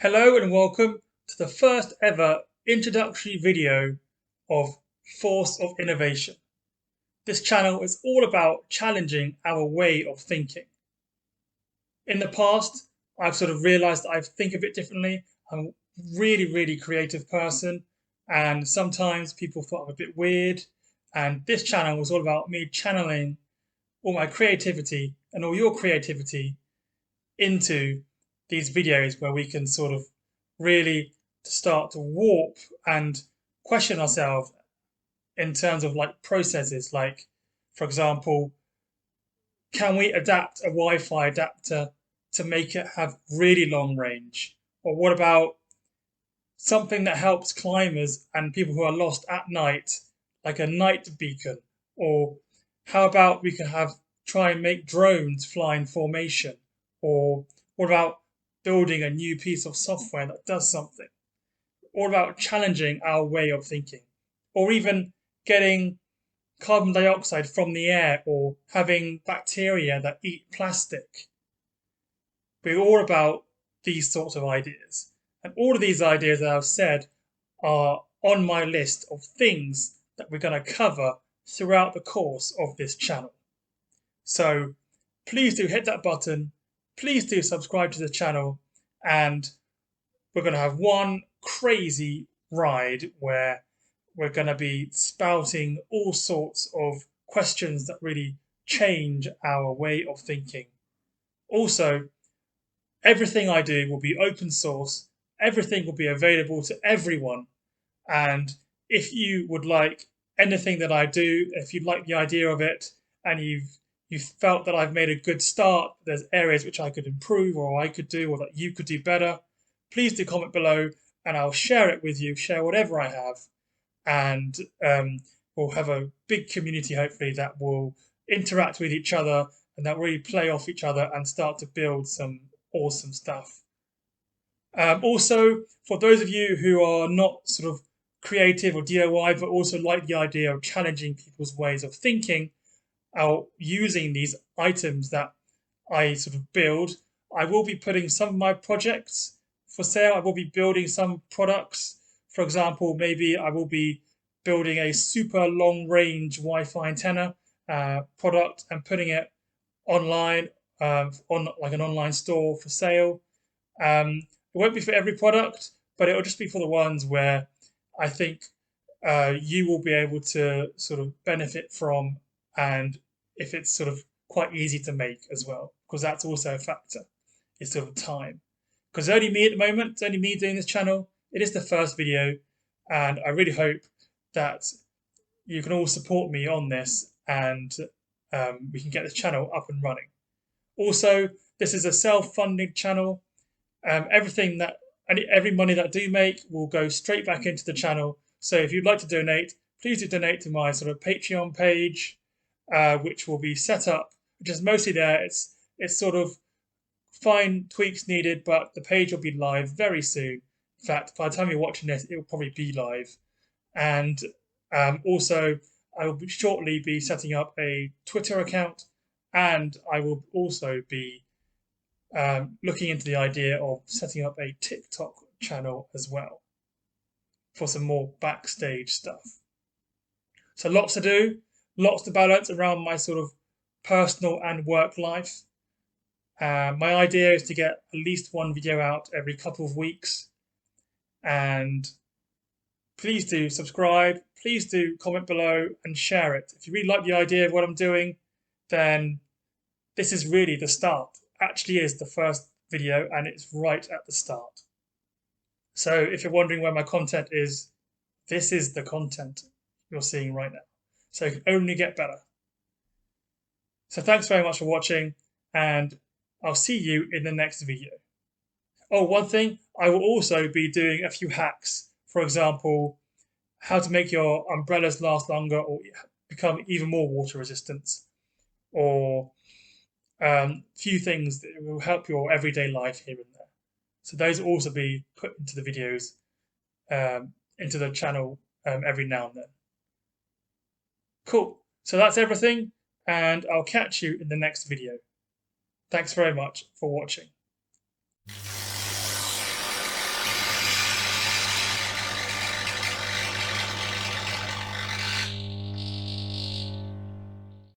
Hello and welcome to the first ever introductory video of Force of Innovation. This channel is all about challenging our way of thinking. In the past, I've sort of realized that I think a bit differently. I'm a really creative person, and sometimes people thought I'm a bit weird. And this channel was all about me channeling all my creativity and all your creativity into these videos where we can sort of really start to warp and question ourselves in terms of like processes, like for example, can we adapt a Wi-Fi adapter to make it have really long range? Or what about something that helps climbers and people who are lost at night, like a night beacon? Or how about we can have try and make drones fly in formation? Or what about building a new piece of software that does something? All about challenging our way of thinking, or even getting carbon dioxide from the air, or having bacteria that eat plastic. We're all about these sorts of ideas. And all of these ideas that I've said are on my list of things that we're going to cover throughout the course of this channel. So please do hit that button. Please do subscribe to the channel, and we're going to have one crazy ride where we're going to be spouting all sorts of questions that really change our way of thinking. Also, everything I do will be open source, everything will be available to everyone. And if you would like anything that I do, if you like the idea of it, and you've felt that I've made a good start, there's areas which I could improve or I could do or that you could do better, please do comment below and I'll share it with you, share whatever I have, and we'll have a big community hopefully that will interact with each other and that really play off each other and start to build some awesome stuff. Also, for those of you who are not sort of creative or DIY, but also like the idea of challenging people's ways of thinking, using these items that I sort of build, I will be putting some of my projects for sale. I will be building some products. For example, maybe I will be building a super long range Wi-Fi antenna product and putting it online on like an online store for sale. It won't be for every product, but it'll just be for the ones where I think you will be able to sort of benefit from, and if it's sort of quite easy to make as well, because that's also a factor. It's sort of time. Because only me at the moment, it's only me doing this channel. It is the first video, and I really hope that you can all support me on this, and we can get this channel up and running. Also, this is a self-funded channel. Every money that I do make will go straight back into the channel. So if you'd like to donate, please do donate to my sort of Patreon page, which will be set up, which is mostly there. It's sort of fine tweaks needed, but the page will be live very soon. In fact, by the time you're watching this, it will probably be live. And also, I will shortly be setting up a Twitter account, and I will also be looking into the idea of setting up a TikTok channel as well for some more backstage stuff. So lots to do, lots to balance around my sort of personal and work life. My idea is to get at least one video out every couple of weeks. And please do subscribe, please do comment below and share it. If you really like the idea of what I'm doing, then this is really the start. Actually is the first video, and it's right at the start. So if you're wondering where my content is, this is the content you're seeing right now. So it can only get better. So thanks very much for watching, and I'll see you in the next video. Oh, one thing, I will also be doing a few hacks. For example, how to make your umbrellas last longer or become even more water resistant, or few things that will help your everyday life here and there. So those will also be put into the videos, into the channel every now and then. Cool. So that's everything, and I'll catch you in the next video. Thanks very much for watching.